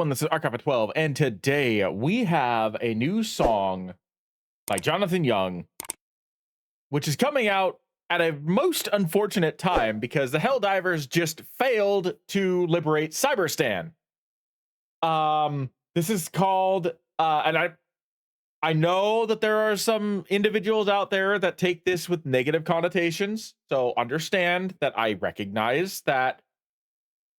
everyone, this is Archive of 12, and today we have a new song by Jonathan Young, which is coming out at a most unfortunate time because the Helldivers just failed to liberate Cyberstan. This is called, and I know that there are some individuals out there that take this with negative connotations, so understand that I recognize that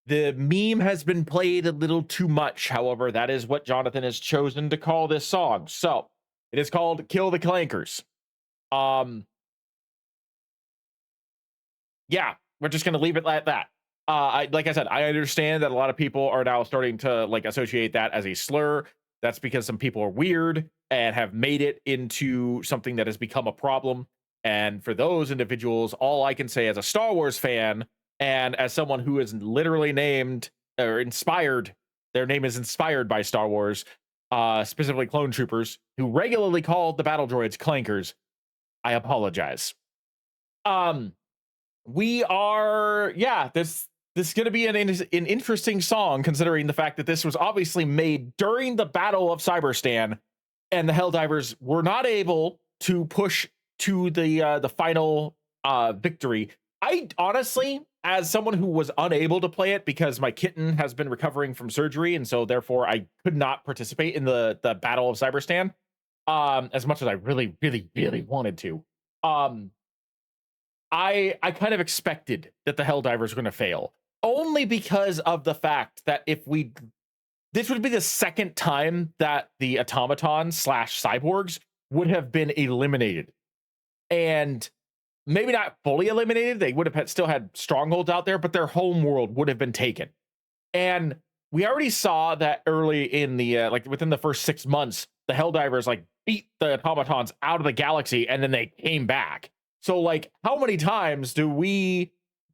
the meme has been played a little too much. However, that is what Jonathan has chosen to call this song. So it is called Kill the Clankers. Yeah, we're just gonna leave it at that. Like I said, I understand that a lot of people are now starting to like associate that as a slur. That's because some people are weird and have made it into something that has become a problem. And for those individuals, all I can say as a Star Wars fan and as someone who is literally named or inspired, their name is inspired by Star Wars, specifically clone troopers, who regularly call the battle droids clankers, I apologize. We are, yeah, this is going to be an interesting song, considering the fact that this was obviously made during the Battle of Cyberstan, and the Helldivers were not able to push to the final victory. I honestly, as someone who was unable to play it because my kitten has been recovering from surgery, and so therefore I could not participate in the Battle of Cyberstan as much as I really wanted to. I kind of expected that the Helldivers were going to fail, only because of the fact that this would be the second time that the automatons / cyborgs would have been eliminated. And maybe not fully eliminated. They would have still had strongholds out there, but their home world would have been taken. And we already saw that early in the, like within the first 6 months, the Helldivers like beat the automatons out of the galaxy and then they came back. So like, how many times do we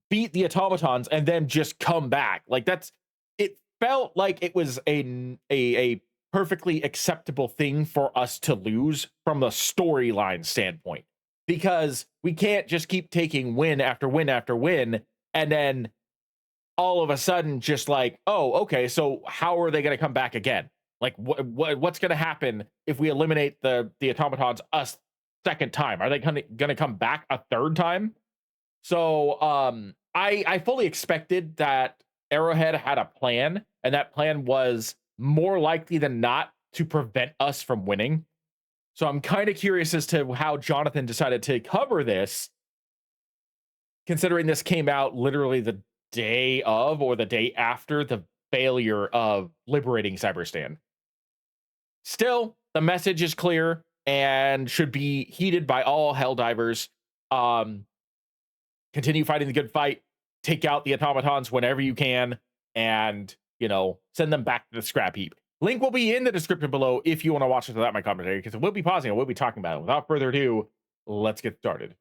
beat the automatons and then just come back? Like it felt like it was a perfectly acceptable thing for us to lose from the storyline standpoint, because we can't just keep taking win after win after win and then all of a sudden just like, oh, okay, so how are they going to come back again? Like what's going to happen if we eliminate the automatons a second time? Are they going to come back a third time? So I fully expected that Arrowhead had a plan, and that plan was more likely than not to prevent us from winning. So I'm kind of curious as to how Jonathan decided to cover this, considering this came out literally the day of or the day after the failure of liberating Cyberstan. Still, the message is clear and should be heeded by all Helldivers. Continue fighting the good fight, take out the automatons whenever you can, and, you know, send them back to the scrap heap. Link will be in the description below if you want to watch it without my commentary, because it will be pausing and we'll be talking about it. Without further ado, let's get started.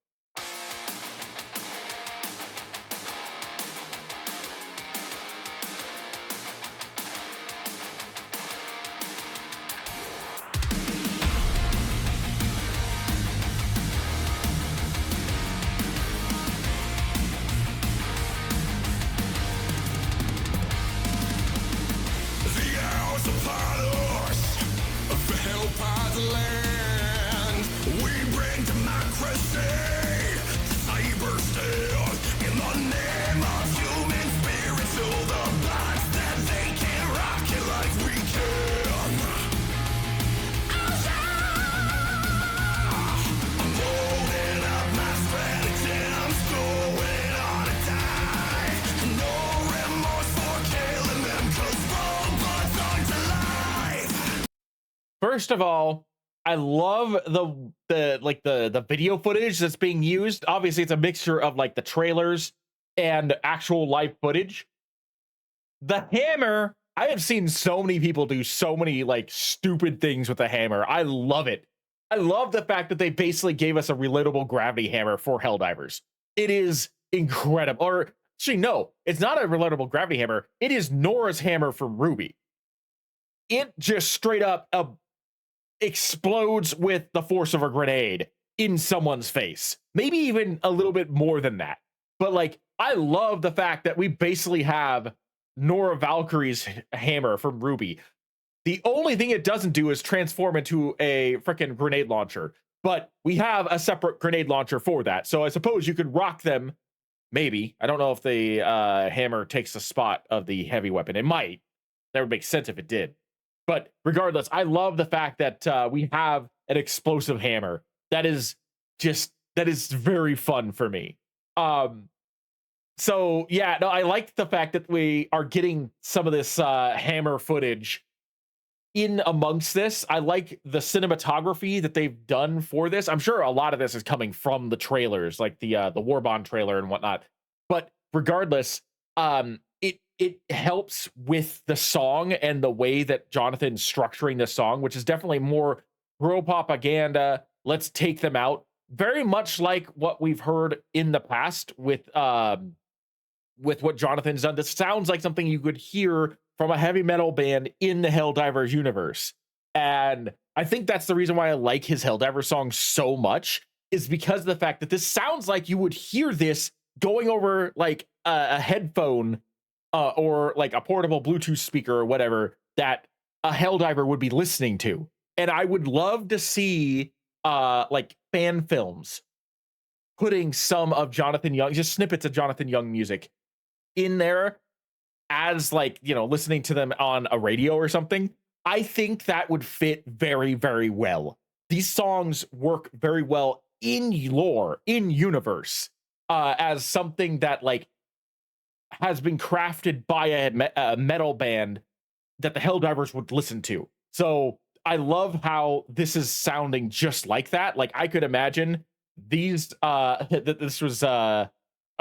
First of all, I love the video footage that's being used. Obviously, it's a mixture of like the trailers and actual live footage. The hammer, I have seen so many people do so many like stupid things with the hammer. I love it. I love the fact that they basically gave us a relatable gravity hammer for Helldivers. It is incredible. Or actually, no, it's not a relatable gravity hammer. It is Nora's hammer from Ruby. It just straight up explodes with the force of a grenade in someone's face. Maybe even a little bit more than that. But like, I love the fact that we basically have Nora Valkyrie's hammer from Ruby. The only thing it doesn't do is transform into a freaking grenade launcher. But we have a separate grenade launcher for that. So I suppose you could rock them. Maybe. I don't know if the hammer takes the spot of the heavy weapon. It might. That would make sense if it did. But regardless, I love the fact that we have an explosive hammer. That is very fun for me. So yeah, no, I like the fact that we are getting some of this hammer footage in amongst this. I like the cinematography that they've done for this. I'm sure a lot of this is coming from the trailers, like the Warbond trailer and whatnot. But regardless, it helps with the song and the way that Jonathan's structuring the song, which is definitely more pro propaganda. Let's take them out. Very much like what we've heard in the past with what Jonathan's done. This sounds like something you could hear from a heavy metal band in the Helldivers universe. And I think that's the reason why I like his Helldivers song so much, is because of the fact that this sounds like you would hear this going over like a headphone or like a portable Bluetooth speaker or whatever that a Helldiver would be listening to. And I would love to see like fan films putting some of Jonathan Young, just snippets of Jonathan Young music in there as, like, you know, listening to them on a radio or something. I think that would fit very, very well. These songs work very well in lore, in universe, as something that like has been crafted by a metal band that the Helldivers would listen to. So I love how this is sounding just like that. Like, I could imagine these that this was a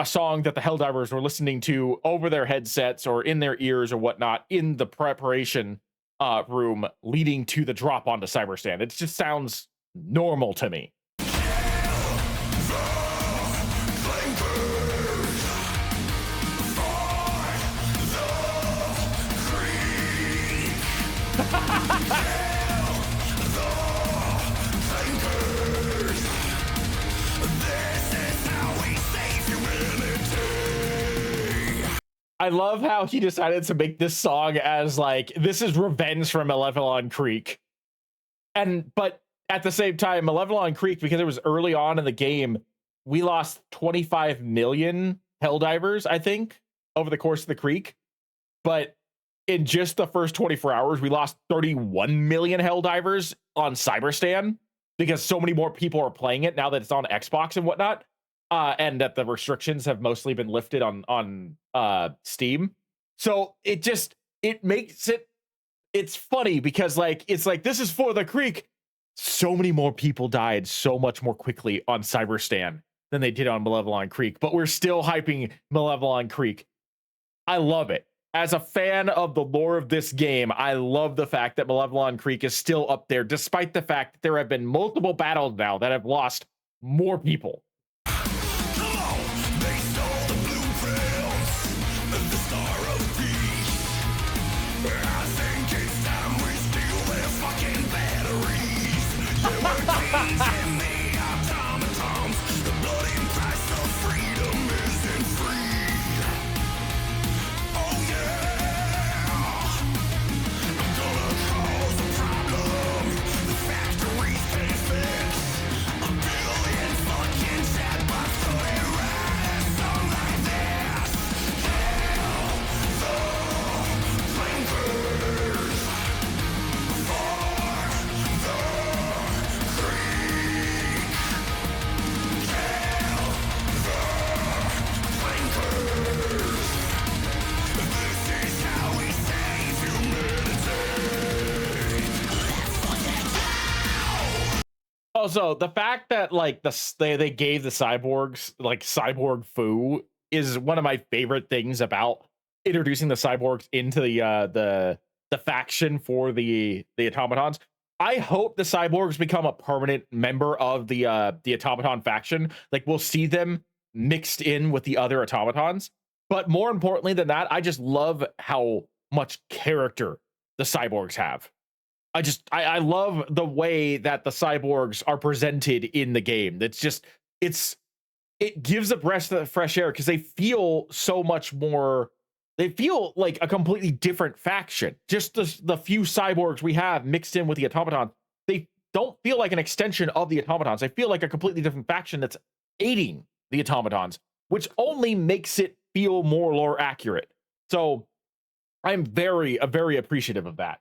song that the Helldivers were listening to over their headsets or in their ears or whatnot in the preparation room leading to the drop onto Cyberstan. It just sounds normal to me. I love how he decided to make this song as like, this is revenge from Malevelon Creek. But at the same time, Malevelon Creek, because it was early on in the game, we lost 25 million Helldivers, I think, over the course of the creek. But in just the first 24 hours, we lost 31 million Helldivers on Cyberstan because so many more people are playing it now that it's on Xbox and whatnot. And that the restrictions have mostly been lifted on Steam. So it makes it's funny because like, it's like, this is for the creek. So many more people died so much more quickly on Cyberstan than they did on Malevelon Creek, but we're still hyping Malevelon Creek. I love it. As a fan of the lore of this game, I love the fact that Malevelon Creek is still up there, despite the fact that there have been multiple battles now that have lost more people. Also, the fact that like they gave the cyborgs like cyborg foo is one of my favorite things about introducing the cyborgs into the faction for the automatons. I hope the cyborgs become a permanent member of the automaton faction. Like, we'll see them mixed in with the other automatons. But more importantly than that, I just love how much character the cyborgs have. I love the way that the cyborgs are presented in the game. It gives a breath of fresh air because they feel so much more they feel like a completely different faction. Just the few cyborgs we have mixed in with the automatons, they don't feel like an extension of the automatons. They feel like a completely different faction that's aiding the automatons, which only makes it feel more lore accurate. So I'm very appreciative of that.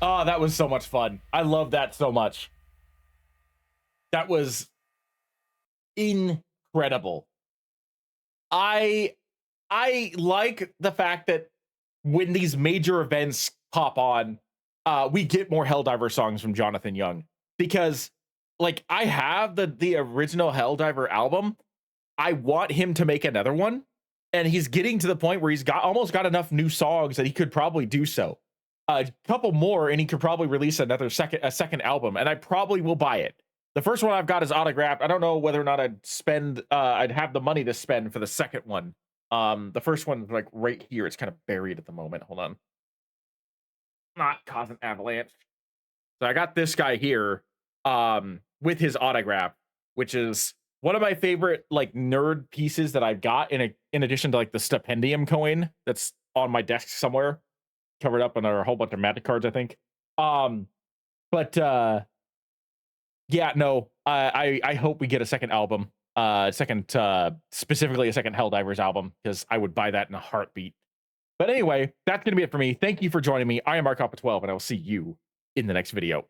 Oh, that was so much fun. I love that so much. That was incredible. I like the fact that when these major events pop on, we get more Helldiver songs from Jonathan Young, because like I have the original Helldiver album. I want him to make another one, and he's getting to the point where he's almost got enough new songs that he could probably do so. A couple more, and he could probably release a second album, and I probably will buy it. The first one I've got is autographed. I don't know whether or not I'd have the money to spend for the second one. The first one's like right here. It's kind of buried at the moment. Hold on. Not causing avalanche. So I got this guy here, with his autograph, which is one of my favorite like nerd pieces that I've got in addition to like the stipendium coin that's on my desk somewhere, covered up in a whole bunch of magic cards, I think. But yeah, no, I hope we get a second album, specifically a second Helldivers album, because I would buy that in a heartbeat. But anyway, that's gonna be it for me. Thank you for joining me. I am Markoppa12, and I will see you in the next video.